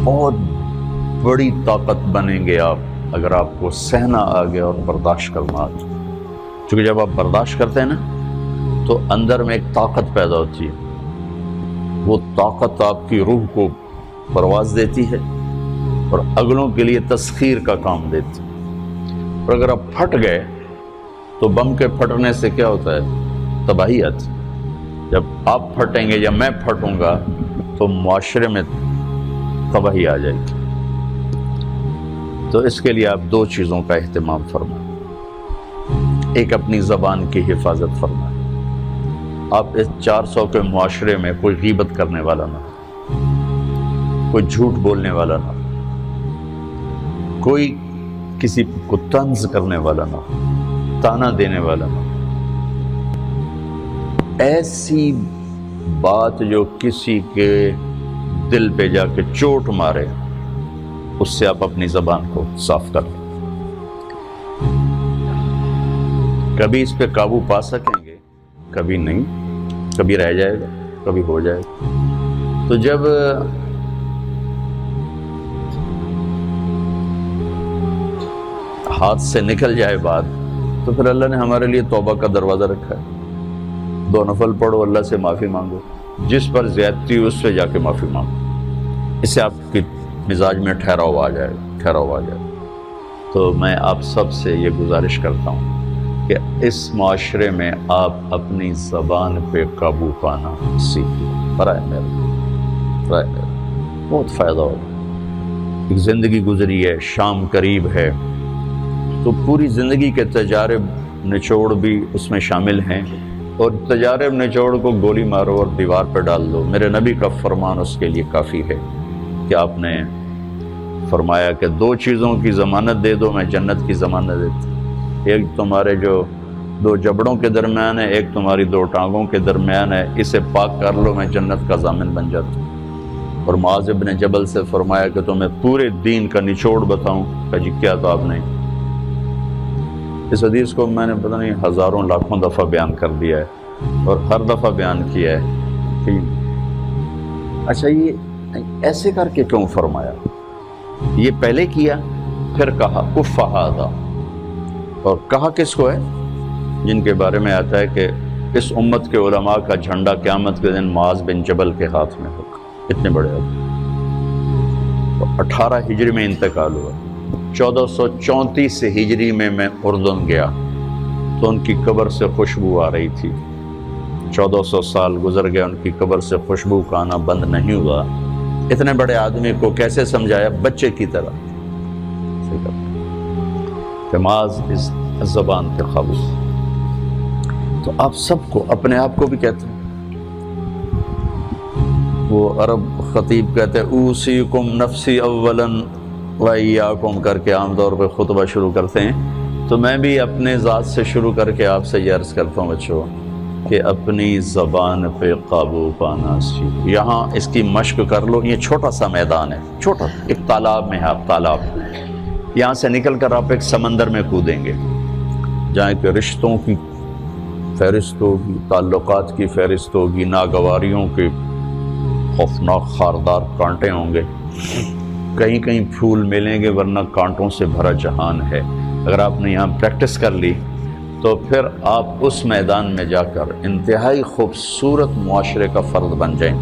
بہت بڑی طاقت بنیں گے آپ اگر آپ کو سہنا آ گیا اور برداشت کرنا آ گیا. چونکہ جب آپ برداشت کرتے ہیں نا تو اندر میں ایک طاقت پیدا ہوتی ہے. وہ طاقت آپ کی روح کو پرواز دیتی ہے اور اگلوں کے لیے تسخیر کا کام دیتی ہے. اور اگر آپ پھٹ گئے تو بم کے پھٹنے سے کیا ہوتا ہے؟ تباہی آتی. جب آپ پھٹیں گے یا میں پھٹوں گا تو معاشرے میں تباہی آ جائے گی. تو اس کے لیے آپ دو چیزوں کا اہتمام فرمائیں. ایک اپنی زبان کی حفاظت فرمائیں. آپ اس 400 کے معاشرے میں کوئی غیبت کرنے والا نہ ہو، کوئی جھوٹ بولنے والا نہ ہو، کوئی کسی کو طنز کرنے والا نہ ہو، تانا دینے والا نہ ہو. ایسی بات جو کسی کے دل پہ جا کے چوٹ مارے اس سے آپ اپنی زبان کو صاف کر لیں. کبھی اس پہ قابو پا سکیں گے، کبھی نہیں، کبھی رہ جائے گا، کبھی ہو جائے گا. تو جب ہاتھ سے نکل جائے بات تو پھر اللہ نے ہمارے لیے توبہ کا دروازہ رکھا ہے. 2 نفل پڑھو، اللہ سے معافی مانگو، جس پر زیادتی ہو اس سے جا کے معافی مانگو. اس سے آپ کی مزاج میں ٹھہراؤ آ جائے گا. تو میں آپ سب سے یہ گزارش کرتا ہوں کہ اس معاشرے میں آپ اپنی زبان پہ قابو پانا سیکھیں. برائے میرا بہت فائدہ ہوگا. ایک زندگی گزری ہے، شام قریب ہے، تو پوری زندگی کے تجارب نچوڑ بھی اس میں شامل ہیں. اور تجارب نچوڑ کو گولی مارو اور دیوار پہ ڈال دو. میرے نبی کا فرمان اس کے لیے کافی ہے کہ آپ نے فرمایا کہ 2 چیزوں کی ضمانت دے دو، میں جنت کی ضمانت دیتا ہوں. ایک تمہارے جو 2 جبڑوں کے درمیان ہے، ایک تمہاری 2 ٹانگوں کے درمیان ہے، اسے پاک کر لو، میں جنت کا ضامن بن جاتا ہوں. اور معاذ بن جبل سے فرمایا کہ تمہیں پورے دین کا نچوڑ بتاؤں. کہ جی کیا؟ تو آپ نے اس حدیث کو میں نے پتہ نہیں ہزاروں لاکھوں دفعہ بیان کر دیا ہے اور ہر دفعہ بیان کیا ہے کہ اچھا یہ ایسے کر کے کیوں فرمایا؟ یہ پہلے کیا پھر کہا کف ھذا. اور کہا کس کو ہے؟ جن کے بارے میں آتا ہے کہ اس امت کے علماء کا جھنڈا قیامت کے دن معاذ بن جبل کے ہاتھ میں ہوگا. اتنے بڑے آدمی. 18 ہجری میں انتقال ہوا. 1434 ہجری میں اردن گیا تو ان کی قبر سے خوشبو آ رہی تھی. 1400 سال گزر گیا، ان کی قبر سے خوشبو کا آنا بند نہیں ہوا. اتنے بڑے آدمی کو کیسے سمجھایا؟ بچے کی طرح. معاذ اس زبان کے قابو. تو آپ سب کو، اپنے آپ کو بھی کہتے ہیں، وہ عرب خطیب کہتے ہیں اوصیکم نفسی اولا وایاکم کر کے عام طور پہ خطبہ شروع کرتے ہیں. تو میں بھی اپنے ذات سے شروع کر کے آپ سے یہ عرض کرتا ہوں بچوں کہ اپنی زبان پہ قابو پانا سیکھو. یہاں اس کی مشق کر لو. یہ چھوٹا سا میدان ہے، چھوٹا ایک تالاب میں ہے. آپ تالاب، یہاں سے نکل کر آپ ایک سمندر میں کودیں گے جہاں کہ رشتوں کی فہرست ہوگی، تعلقات کی فہرست ہوگی، ناگواریوں کے خوفناک خاردار کانٹے ہوں گے. کہیں کہیں پھول ملیں گے ورنہ کانٹوں سے بھرا جہان ہے. اگر آپ نے یہاں پریکٹس کر لی تو پھر آپ اس میدان میں جا کر انتہائی خوبصورت معاشرے کا فرد بن جائیں.